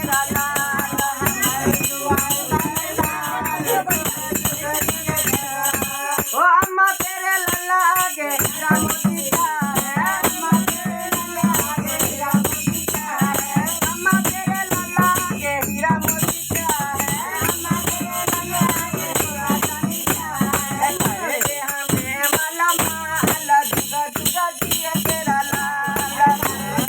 तेरा लाल हमारी दुआएं लाल लाल ओ अम्मा तेरे लल्ला के हीरा मोती का है अम्मा तेरे लल्ला के हीरा मोती का है अम्मा तेरे लल्ला के हीरा मोती का है अम्मा तेरे लल्ला के हीरा मोती का है तेरे हमें माला माला जुगा जुगा दिए तेरा लाल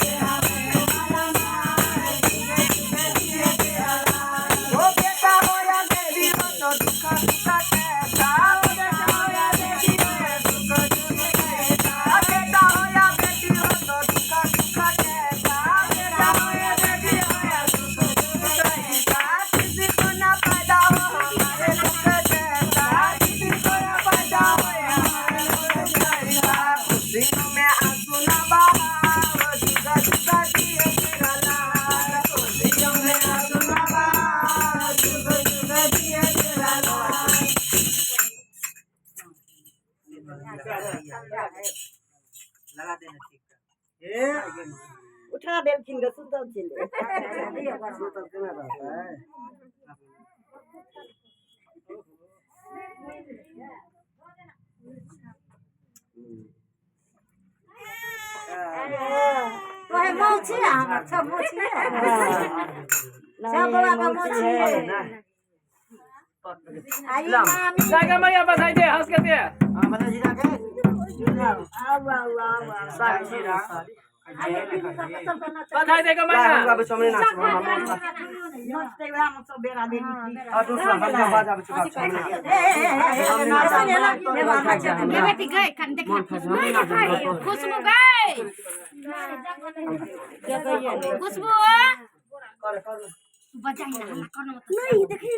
तेरे हमें माला माला जुगा जुगा दिए तेरा लाल ओ बेटा हो या बेटी हो तो दुखा दुखा कैसा बेटा हो या बेटी हो दुखा दुखा कैसा बेटा हो या बेटी हो तो दुखा दुखा कैसा बेटा हो या बेटी हो दुखा दुखा कैसा किसी को ना पैदा हो हमारे दुख जैसा किसी को ना पैदा हो हमारे दुख जैसा खुशियों में आंसू ना बहाओ जुगा जुगा दिए तेरा लाल खुशियों में आंसू ना बहाओ जुगा जुगा दिए तेरा लाल लगा देना ठीक उठा दे किंग सुतल छिले सुतल केना रहता तो है मौची हमर सब मौची सब बाबा का मौची आई मामी जाके मैया बधाई दे हंस के दे हां बता जीरा के आव सारी जीरा बधाई दे के मैया हम बाबू सामने नाच मामा नमस्ते हम सब बेरा देनी और दूसरा हम बाजा बच्चा बात सामने ये बेटी गए कन देख खुशबू गए खुशबू कर बजाई ना हल्ला करना मत नहीं देखिए